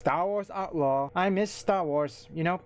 Star Wars Outlaw. I miss Star Wars, you know.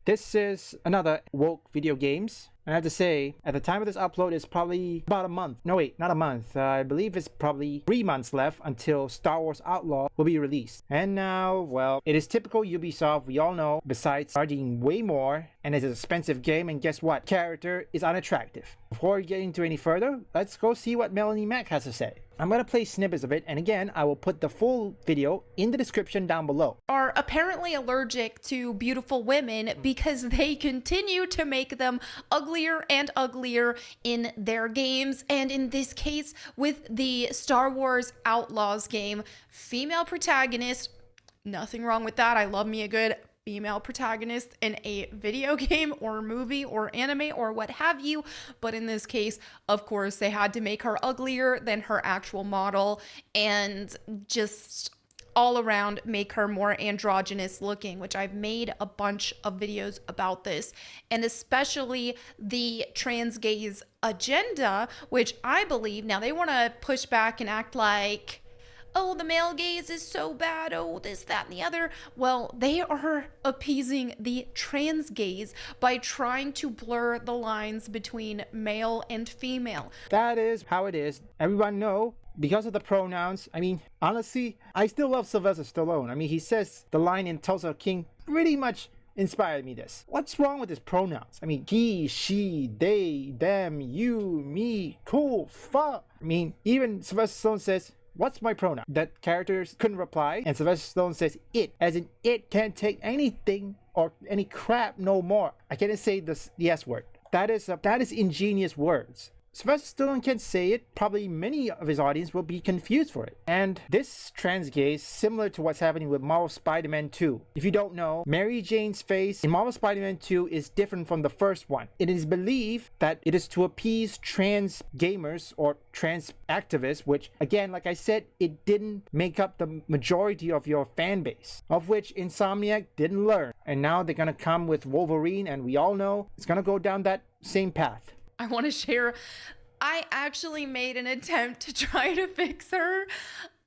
This is another woke video games. I have to say, at the time of this upload, it's probably about a month. No, wait, not a month. I believe it's probably 3 months left until Star Wars Outlaw will be released. And now, well, it is typical Ubisoft, we all know, besides charging way more, and it's an expensive game, and guess what? Character is unattractive. Before we get into any further, let's go see what Melanie Mac has to say. I'm gonna play snippets of it, and again, I will put the full video in the description down below. Are apparently allergic to beautiful women because they continue to make them uglier and uglier in their games. And in this case, with the Star Wars Outlaws game, female protagonist, nothing wrong with that. I love me a good female protagonist in a video game or movie or anime or what have you, but in this case, of course, they had to make her uglier than her actual model and just all around make her more androgynous looking, which I've made a bunch of videos about this, and especially the trans gays agenda, which I believe now they want to push back and act like, oh, the male gaze is so bad, oh, this, that, and the other. Well, they are appeasing the trans gaze by trying to blur the lines between male and female. That is how it is. Everyone know, because of the pronouns. I mean, honestly, I still love Sylvester Stallone. I mean, he says the line in Tulsa King pretty much inspired me this. What's wrong with his pronouns? I mean, he, she, they, them, you, me, cool, fuck. I mean, even Sylvester Stallone says, what's my pronoun? That characters couldn't reply, and Sylvester Stallone says it, as in it can't take anything or any crap no more. I can't say the S word. That is ingenious words. Sylvester Stallone can say it, probably many of his audience will be confused for it. And this trans gay is similar to what's happening with Marvel Spider-Man 2. If you don't know, Mary Jane's face in Marvel Spider-Man 2 is different from the first one. It is believed that it is to appease trans gamers or trans activists, which again, like I said, it didn't make up the majority of your fan base, of which Insomniac didn't learn. And now they're gonna come with Wolverine, and we all know it's gonna go down that same path. I want to share, I actually made an attempt to try to fix her.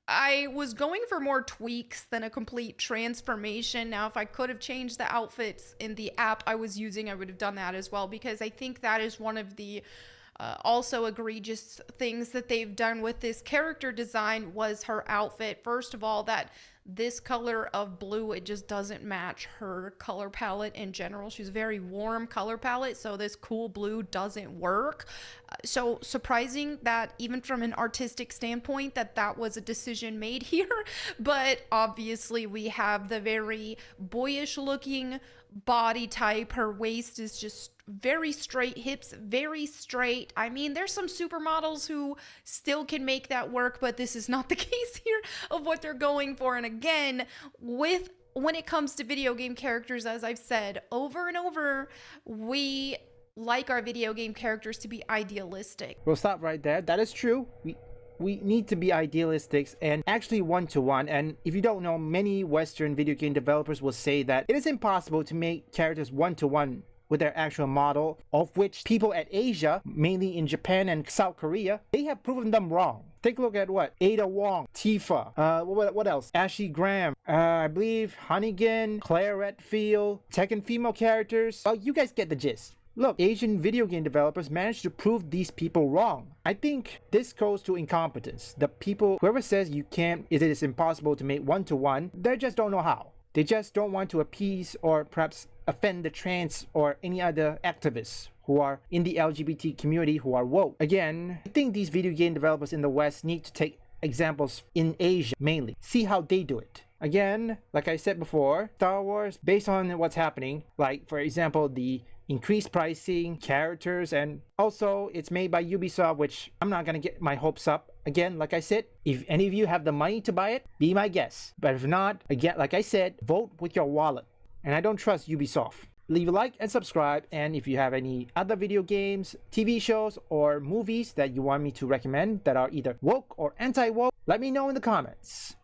I was going for more tweaks than a complete transformation. Now, if I could have changed the outfits in the app I was using, I would have done that as well, because I think that is one of the also egregious things that they've done with this character design was her outfit. First of all, that this color of blue, it just doesn't match her color palette in general. She's a very warm color palette, so this cool blue doesn't work. So surprising that even from an artistic standpoint that was a decision made here. But obviously we have the very boyish looking body type. Her waist is just very straight, hips very straight. I mean, there's some supermodels who still can make that work, but this is not the case here of what they're going for. And again, when it comes to video game characters, as I've said over and over, we like our video game characters to be idealistic. We'll stop right there. That is true. We need to be idealistic and actually one-to-one. And if you don't know, many Western video game developers will say that it is impossible to make characters one-to-one with their actual model, of which people at Asia, mainly in Japan and South Korea, they have proven them wrong. Take a look at what? Ada Wong, Tifa, what else? Ashley Graham, I believe Hannigan, Claire Redfield, Tekken female characters. Well, you guys get the gist. Look, Asian video game developers managed to prove these people wrong. I think this goes to incompetence. The people, whoever says you can't, it is impossible to make one-to-one, they just don't know how. They just don't want to appease or perhaps offend the trans or any other activists who are in the LGBT community who are woke. Again, I think these video game developers in the West need to take examples in Asia mainly. See how they do it. Again, like I said before, Star Wars, based on what's happening, like for example, the increased pricing, characters, and also it's made by Ubisoft, which I'm not gonna get my hopes up. Again, like I said, if any of you have the money to buy it, be my guest. But if not, again, like I said, vote with your wallet. And I don't trust Ubisoft. Leave a like and subscribe, and if you have any other video games, TV shows, or movies that you want me to recommend that are either woke or anti-woke, let me know in the comments.